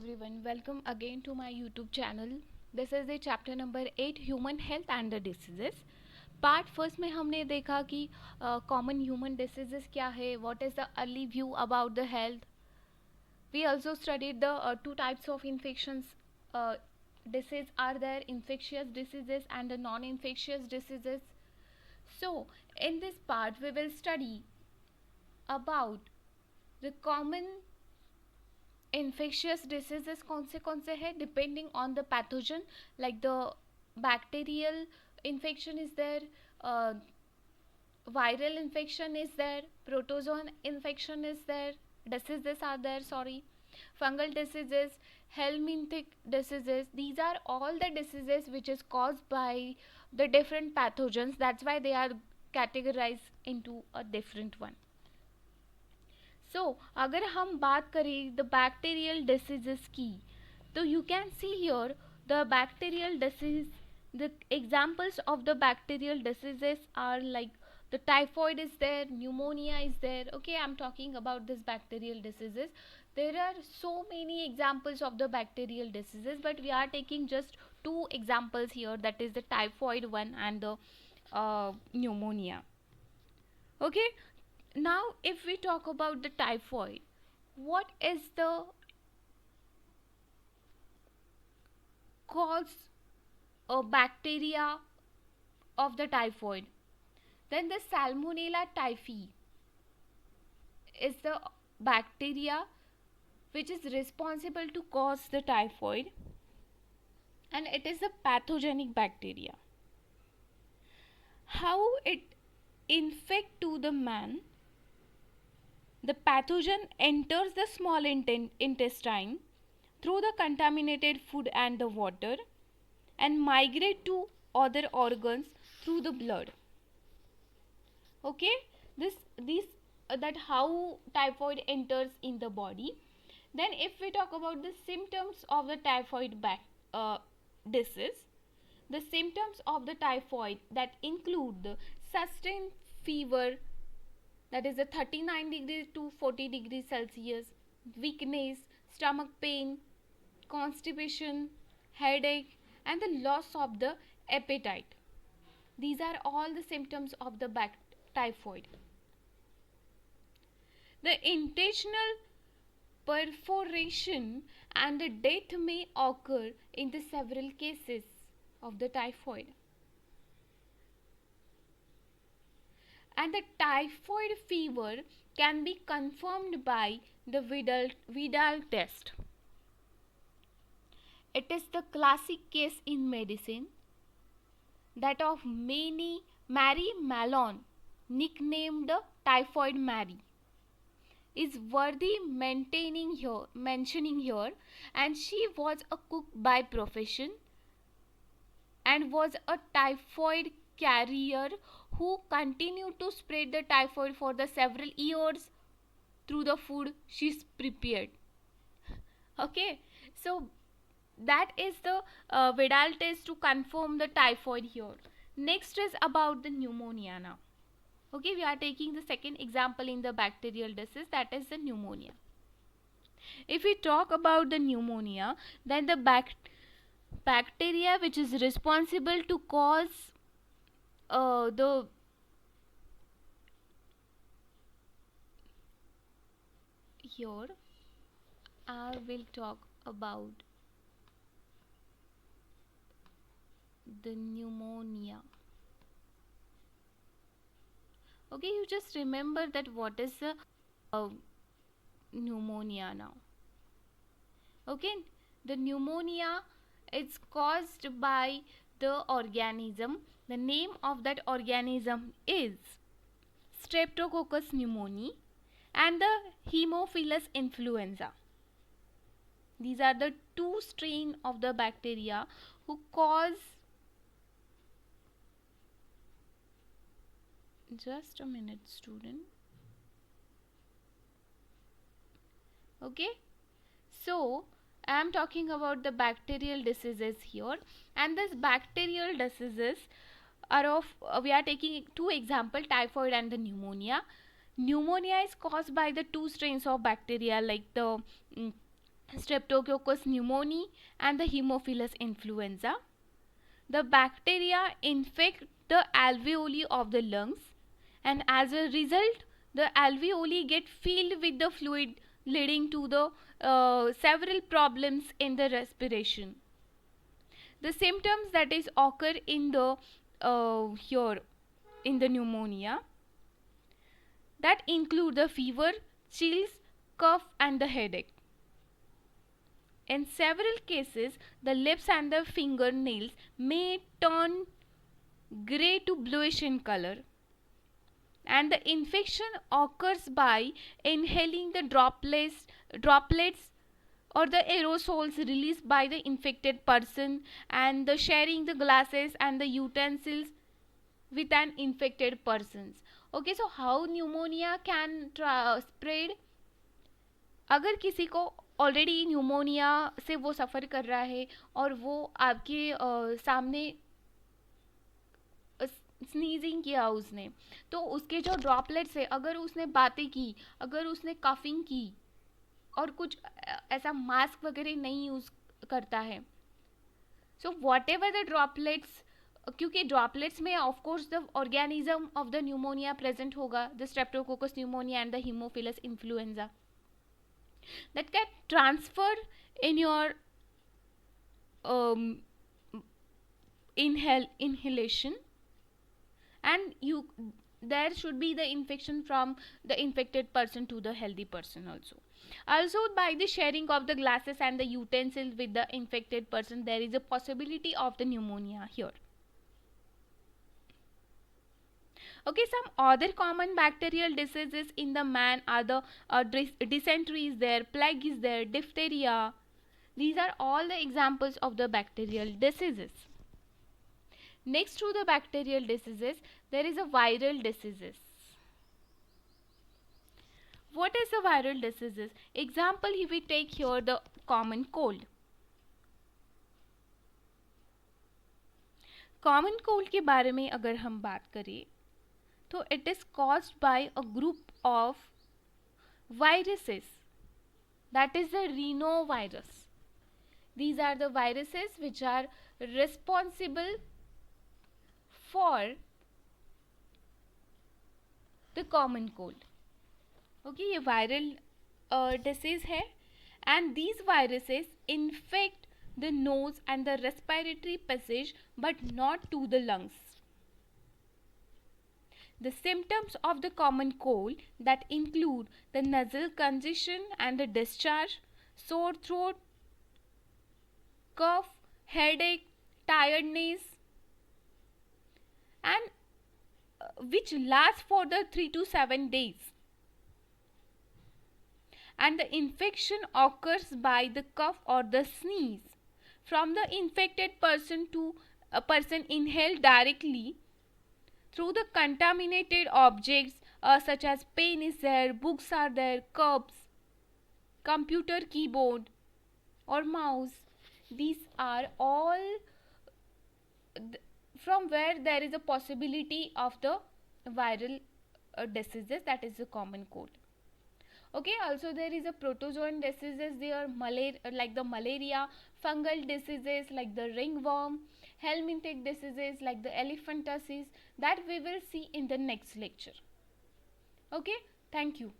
everyone, welcome again to my YouTube channel. This is the chapter number 8 Human Health and the Diseases. Part first में हमने देखा कि common human diseases क्या है, what is the early view about the health. We also studied the two types of infections. Disease are there, infectious diseases and the non-infectious diseases. So in this part we will study about the common infectious diseases कौन से है depending on the pathogen, like the bacterial infection is there, uh, viral infection is there, protozoan infection is there, diseases are there, sorry, fungal diseases, helminthic diseases. These are all the diseases which is caused by the different pathogens. That's why they are categorized into a different one. सो अगर हम बात करें the bacterial diseases की, तो you can see here the bacterial disease. The examples of the bacterial diseases are like the typhoid is there, pneumonia is there. Okay, I'm talking about this bacterial diseases. There are so many examples of the bacterial diseases, but we are taking just two examples here, that is the typhoid one and the pneumonia. Okay, now if we talk about the typhoid, what is the cause or bacteria of the typhoid? Then the Salmonella typhi is the bacteria which is responsible to cause the typhoid, and it is a pathogenic bacteria. How it infect to the man? The pathogen enters the small intestine through the contaminated food and the water and migrate to other organs through the blood. Okay, that how typhoid enters in the body. Then if we talk about the symptoms of the typhoid disease, the symptoms of the typhoid that include the sustained fever, that is a 39 degrees to 40 degrees Celsius, weakness, stomach pain, constipation, headache, and the loss of the appetite. These are all the symptoms of the typhoid. The intestinal perforation and the death may occur in the several cases of the typhoid. And the typhoid fever can be confirmed by the Vidal test. It is the classic case in medicine, that of Mary Mallon, nicknamed Typhoid Mary, is worthy mentioning here, and she was a cook by profession and was a typhoid carrier who continued to spread the typhoid for the several years through the food she prepared. Okay, so that is the Vidal test to confirm the typhoid here. Next is about the pneumonia now. Okay, we are taking the second example in the bacterial disease, that is the pneumonia. If we talk about the pneumonia, then the bacteria which is responsible to cause here I will talk about the pneumonia. Okay, you just remember that what is the pneumonia now. Okay, the pneumonia is caused by the organism. The name of that organism is Streptococcus pneumoniae and the Haemophilus influenza. These are the two strains of the bacteria who cause, just a minute student. Okay, so I am talking about the bacterial diseases here, and this bacterial diseases are of we are taking two examples, typhoid and the pneumonia. Pneumonia is caused by the two strains of bacteria, like the Streptococcus pneumoniae, and the Haemophilus influenza. The bacteria infect the alveoli of the lungs, and as a result, the alveoli get filled with the fluid, leading to the several problems in the respiration. The symptoms that is occur in the here in the pneumonia, that include the fever, chills, cough, and the headache. In several cases, the lips and the fingernails may turn grey to bluish in color, and the infection occurs by inhaling the droplets or the aerosols released by the infected person, and the sharing the glasses and the utensils with an infected person. Okay, so how pneumonia can spread? अगर किसी को already pneumonia से वो सफ़र कर रहा है और वो आपके सामने स्नीजिंग किया उसने, तो उसके जो ड्रॉपलेट्स है, अगर उसने बातें की, अगर उसने कफिंग की और कुछ ऐसा मास्क वगैरह नहीं यूज़ करता है, so whatever the droplets, क्योंकि ड्रॉपलेट्स में of course the organism of the pneumonia present होगा, the streptococcus pneumonia and the haemophilus influenza, that can transfer in your inhalation, and there should be the infection from the infected person to the healthy person also by the sharing of the glasses and the utensils with the infected person, there is a possibility of the pneumonia here. Okay, some other common bacterial diseases in the man are the dysentery is there, plague is there, diphtheria. These are all the examples of the bacterial diseases. Next to the bacterial diseases, there is a viral diseases. What is the viral diseases? Example, if we take here the common cold. Common cold के बारे में अगर हम बात करें, तो it is caused by a group of viruses, that is the rhinovirus. These are the viruses which are responsible for the common cold. Okay, ये viral disease है, and these viruses infect the nose and the respiratory passage but not to the lungs. The symptoms of the common cold that include the nasal congestion and the discharge, sore throat, cough, headache, tiredness, and which lasts for the 3 to 7 days. And the infection occurs by the cough or the sneeze from the infected person to a person inhaled directly through the contaminated objects such as pen is there, books are there, cups, computer keyboard or mouse. These are all from where there is a possibility of the viral diseases, that is the common cold. Okay, also there is a protozoan diseases there, like the malaria, fungal diseases like the ringworm, helminthic diseases like the elephantiasis, that we will see in the next lecture. Okay, thank you.